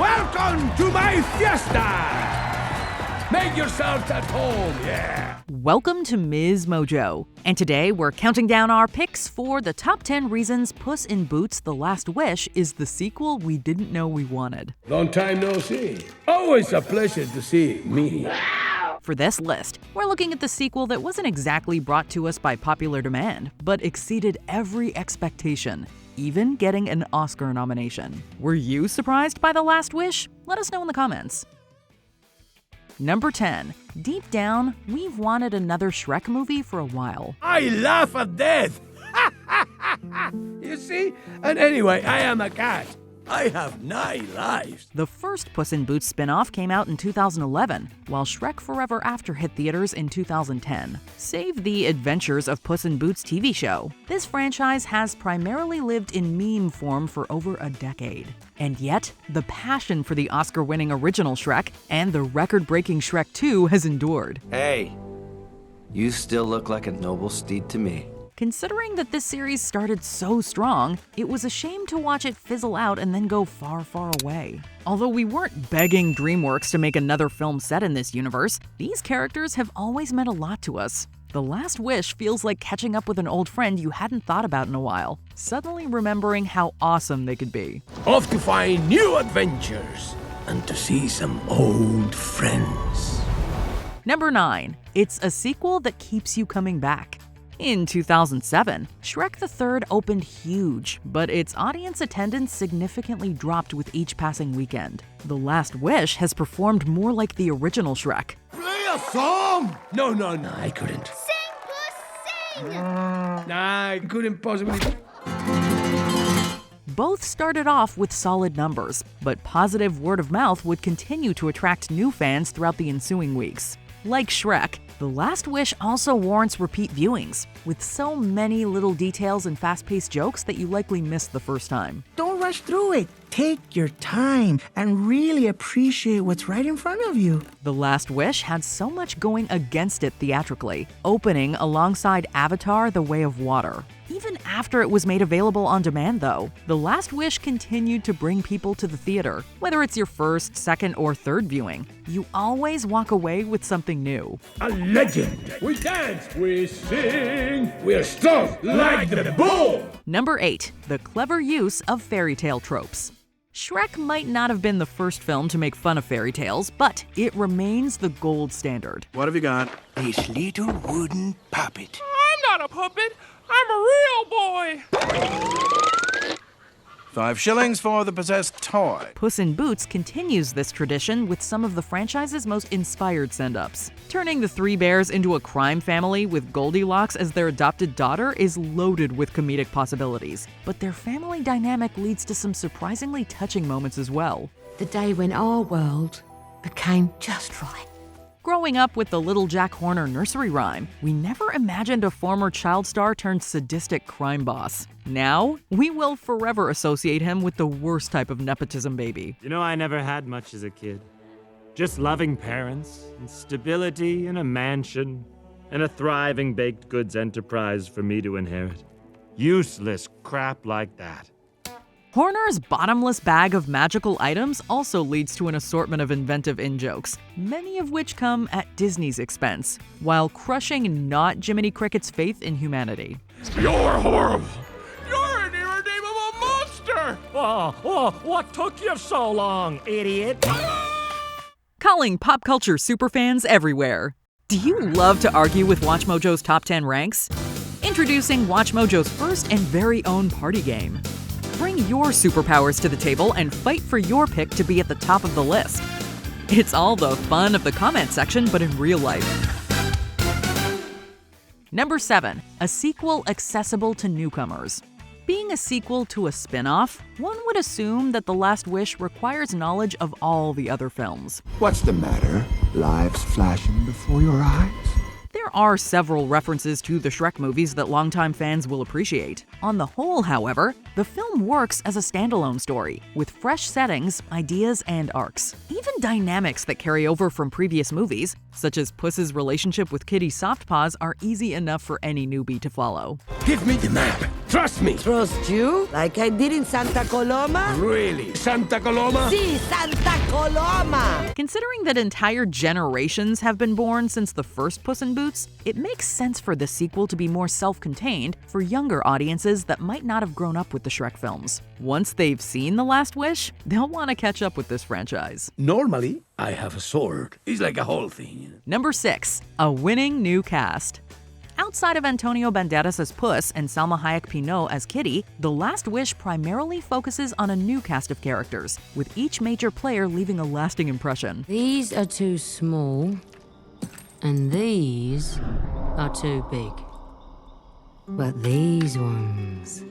Welcome to my fiesta! Make yourselves at home, yeah! Welcome to MsMojo, and today we're counting down our picks for the top 10 reasons Puss in Boots: The Last Wish is the sequel we didn't know we wanted. Long time no see. Always a pleasure to see me. For this list, we're looking at the sequel that wasn't exactly brought to us by popular demand, but exceeded every expectation, even getting an Oscar nomination. Were you surprised by The Last Wish? Let us know in the comments. Number 10. Deep down, we've wanted another Shrek movie for a while. I laugh at death! You see? And anyway, I am a cat. I have 9 lives. The first Puss in Boots spin-off came out in 2011, while Shrek Forever After hit theaters in 2010. Save the Adventures of Puss in Boots TV show, this franchise has primarily lived in meme form for over a decade. And yet, the passion for the Oscar-winning original Shrek and the record-breaking Shrek 2 has endured. Hey, you still look like a noble steed to me. Considering that this series started so strong, it was a shame to watch it fizzle out and then go far, far away. Although we weren't begging DreamWorks to make another film set in this universe, these characters have always meant a lot to us. The Last Wish feels like catching up with an old friend you hadn't thought about in a while, suddenly remembering how awesome they could be. Off to find new adventures and to see some old friends. Number 9. It's a sequel that keeps you coming back. In 2007, Shrek the Third opened huge, but its audience attendance significantly dropped with each passing weekend. The Last Wish has performed more like the original Shrek. Play a song! No, I couldn't. Sing, Puss, sing! Nah, I couldn't possibly. Both started off with solid numbers, but positive word of mouth would continue to attract new fans throughout the ensuing weeks. Like Shrek, The Last Wish also warrants repeat viewings, with so many little details and fast-paced jokes that you likely missed the first time. Don't rush through it. Take your time and really appreciate what's right in front of you. The Last Wish had so much going against it theatrically, opening alongside Avatar: The Way of Water. Even after it was made available on demand, though, The Last Wish continued to bring people to the theater. Whether it's your first, second, or third viewing, you always walk away with something new. A legend! We dance, we sing, we're strong like the bull! Number 8. The clever use of fairy tale tropes. Shrek might not have been the first film to make fun of fairy tales, but it remains the gold standard. What have you got? This little wooden puppet. I'm not a puppet. I'm a real boy. 5 shillings for the possessed toy. Puss in Boots continues this tradition with some of the franchise's most inspired send-ups. Turning the 3 bears into a crime family with Goldilocks as their adopted daughter is loaded with comedic possibilities, but their family dynamic leads to some surprisingly touching moments as well. The day when our world became just right. Growing up with the Little Jack Horner nursery rhyme, we never imagined a former child star turned sadistic crime boss. Now, we will forever associate him with the worst type of nepotism baby. You know, I never had much as a kid. Just loving parents, and stability in a mansion, and a thriving baked goods enterprise for me to inherit. Useless crap like that. Horner's bottomless bag of magical items also leads to an assortment of inventive in-jokes, many of which come at Disney's expense, while crushing not Jiminy Cricket's faith in humanity. You're horrible! You're an irredeemable monster! What took you so long, idiot? Calling pop culture superfans everywhere. Do you love to argue with WatchMojo's top 10 ranks? Introducing WatchMojo's first and very own party game. Bring your superpowers to the table and fight for your pick to be at the top of the list. It's all the fun of the comment section, but in real life. Number 7. A sequel accessible to newcomers. Being a sequel to a spin-off, one would assume that The Last Wish requires knowledge of all the other films. What's the matter? Lives flashing before your eyes? There are several references to the Shrek movies that longtime fans will appreciate. On the whole, however, the film works as a standalone story, with fresh settings, ideas, and arcs. Even dynamics that carry over from previous movies, such as Puss's relationship with Kitty Softpaws, are easy enough for any newbie to follow. Give me the map. Trust me. Trust you? Like I did in Santa Coloma? Really? Santa Coloma? Si, Santa Coloma! Considering that entire generations have been born since the first Puss in Boots, it makes sense for the sequel to be more self-contained for younger audiences that might not have grown up with the Shrek films. Once they've seen The Last Wish, they'll want to catch up with this franchise. Normally, I have a sword. It's like a whole thing. Number 6. A winning new cast. Outside of Antonio Banderas as Puss and Salma Hayek Pinot as Kitty, The Last Wish primarily focuses on a new cast of characters, with each major player leaving a lasting impression. These are too small, and these are too big. But these ones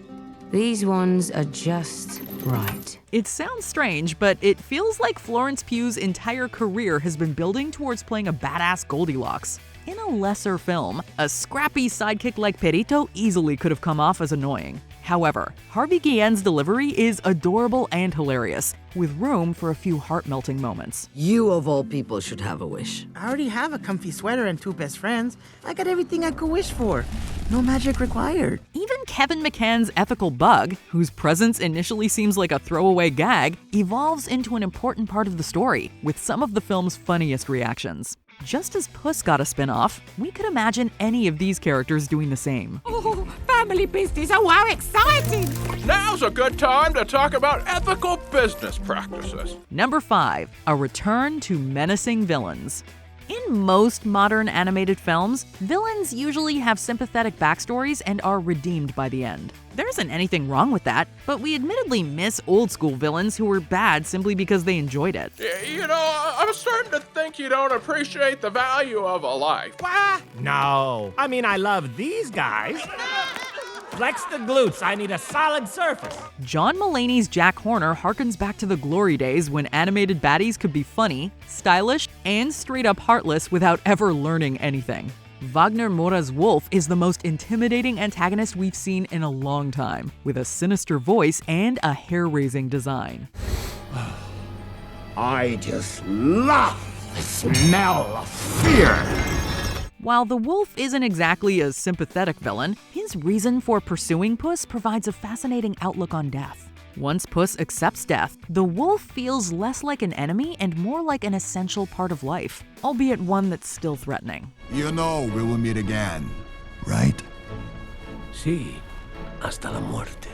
are just right. It sounds strange, but it feels like Florence Pugh's entire career has been building towards playing a badass Goldilocks. In a lesser film, a scrappy sidekick like Perito easily could have come off as annoying. However, Harvey Guillen's delivery is adorable and hilarious, with room for a few heart-melting moments. You of all people should have a wish. I already have a comfy sweater and 2 best friends. I got everything I could wish for. No magic required. Even Kevin McCann's ethical bug, whose presence initially seems like a throwaway gag, evolves into an important part of the story, with some of the film's funniest reactions. Just as Puss got a spin-off, we could imagine any of these characters doing the same. Oh, family business, oh how exciting! Now's a good time to talk about ethical business practices. Number 5. A return to menacing villains. In most modern animated films, villains usually have sympathetic backstories and are redeemed by the end. There isn't anything wrong with that, but we admittedly miss old-school villains who were bad simply because they enjoyed it. You know, I'm starting to think you don't appreciate the value of a life. What? No. I mean, I love these guys. Flex the glutes. I need a solid surface. John Mulaney's Jack Horner harkens back to the glory days when animated baddies could be funny, stylish, and straight-up heartless without ever learning anything. Wagner Moura's Wolf is the most intimidating antagonist we've seen in a long time, with a sinister voice and a hair-raising design. I just love the smell of fear. While the wolf isn't exactly a sympathetic villain, his reason for pursuing Puss provides a fascinating outlook on death. Once Puss accepts death, the wolf feels less like an enemy and more like an essential part of life, albeit one that's still threatening. You know we will meet again, right? Sí. Hasta la muerte.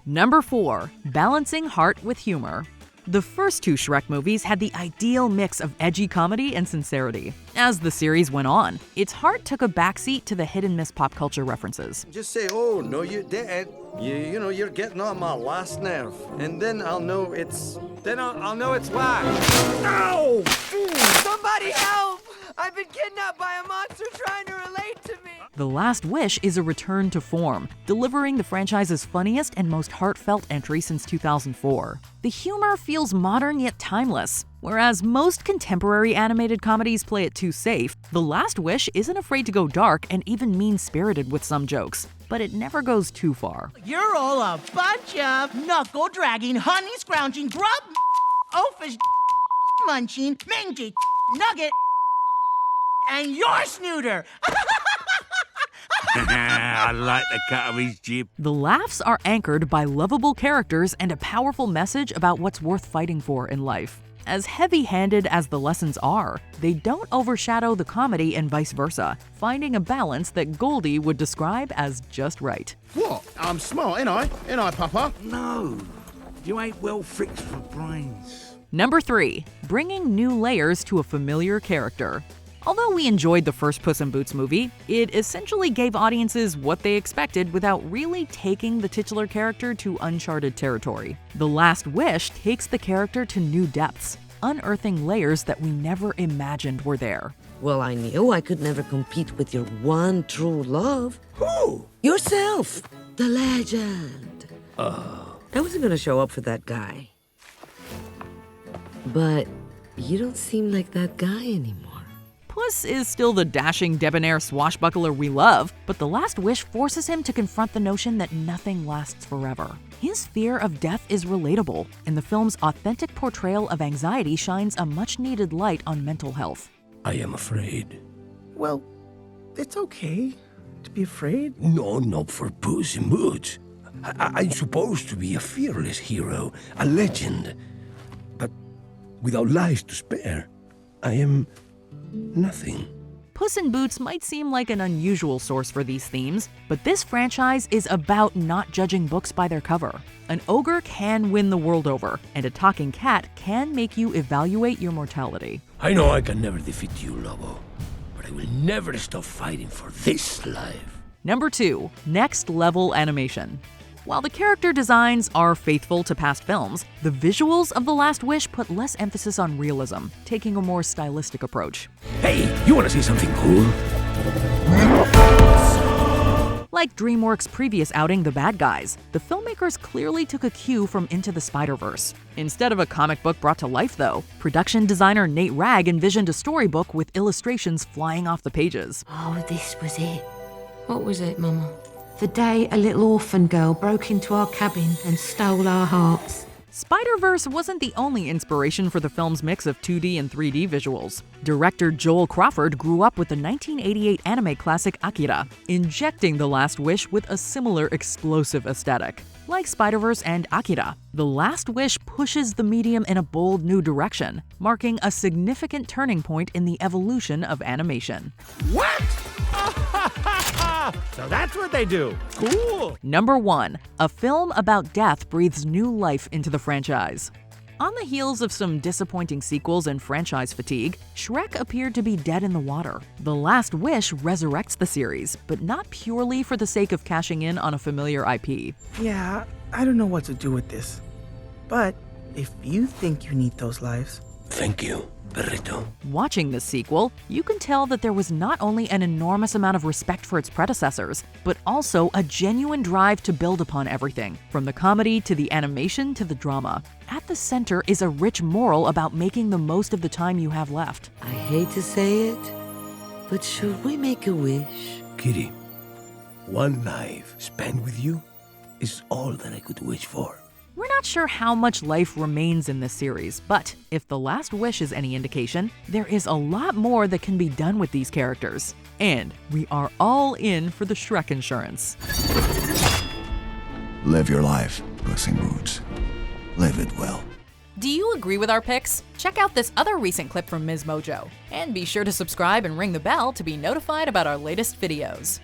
Number 4. Balancing heart with humor. The first 2 Shrek movies had the ideal mix of edgy comedy and sincerity. As the series went on, its heart took a backseat to the hit-and-miss pop culture references. Just say, oh, no, you didn't. You know, you're getting on my last nerve. And then I'll know it's... I'll know it's whack. No! Somebody help! I've been kidnapped by a monster trying to relate to me! The Last Wish is a return to form, delivering the franchise's funniest and most heartfelt entry since 2004. The humor feels modern yet timeless. Whereas most contemporary animated comedies play it too safe, The Last Wish isn't afraid to go dark and even mean-spirited with some jokes, but it never goes too far. You're all a bunch of knuckle-dragging, honey-scrounging, grub oafish munching, mangy nugget, and your snooter! I like the cut of his jib. The laughs are anchored by lovable characters and a powerful message about what's worth fighting for in life. As heavy-handed as the lessons are, they don't overshadow the comedy and vice versa, finding a balance that Goldie would describe as just right. What? I'm smart, ain't I? Ain't I, Papa? No, you ain't well fixed for brains. Number 3. Bringing new layers to a familiar character. Although we enjoyed the first Puss in Boots movie, it essentially gave audiences what they expected without really taking the titular character to uncharted territory. The Last Wish takes the character to new depths, unearthing layers that we never imagined were there. Well, I knew I could never compete with your one true love. Who? Yourself, the legend. I wasn't gonna show up for that guy. But you don't seem like that guy anymore. Puss is still the dashing, debonair swashbuckler we love, but The Last Wish forces him to confront the notion that nothing lasts forever. His fear of death is relatable, and the film's authentic portrayal of anxiety shines a much-needed light on mental health. I am afraid. Well, it's okay to be afraid. No, not for Puss in Boots. I'm supposed to be a fearless hero, a legend. But without lives to spare, I am nothing. Puss in Boots might seem like an unusual source for these themes, but this franchise is about not judging books by their cover. An ogre can win the world over, and a talking cat can make you evaluate your mortality. I know I can never defeat you, Lobo, but I will never stop fighting for this life. Number 2. Next level animation. While the character designs are faithful to past films, the visuals of The Last Wish put less emphasis on realism, taking a more stylistic approach. Hey, you want to see something cool? Like DreamWorks' previous outing, The Bad Guys, the filmmakers clearly took a cue from Into the Spider-Verse. Instead of a comic book brought to life, though, production designer Nate Ragg envisioned a storybook with illustrations flying off the pages. Oh, this was it. What was it, Mama? The day a little orphan girl broke into our cabin and stole our hearts. Spider-Verse wasn't the only inspiration for the film's mix of 2D and 3D visuals. Director Joel Crawford grew up with the 1988 anime classic Akira, injecting The Last Wish with a similar explosive aesthetic. Like Spider-Verse and Akira, The Last Wish pushes the medium in a bold new direction, marking a significant turning point in the evolution of animation. What? So that's what they do. Cool. Number 1. A film about death breathes new life into the franchise. On the heels of some disappointing sequels and franchise fatigue, Shrek appeared to be dead in the water. The Last Wish resurrects the series, but not purely for the sake of cashing in on a familiar IP. Yeah, I don't know what to do with this. But if you think you need those lives... Thank you, Perrito. Watching this sequel, you can tell that there was not only an enormous amount of respect for its predecessors, but also a genuine drive to build upon everything, from the comedy to the animation to the drama. At the center is a rich moral about making the most of the time you have left. I hate to say it, but should we make a wish? Kitty, one life spent with you is all that I could wish for. We're not sure how much life remains in this series, but if The Last Wish is any indication, there is a lot more that can be done with these characters. And we are all in for the Shrek insurance. Live your life, Puss in Boots. Live it well. Do you agree with our picks? Check out this other recent clip from MsMojo. And be sure to subscribe and ring the bell to be notified about our latest videos.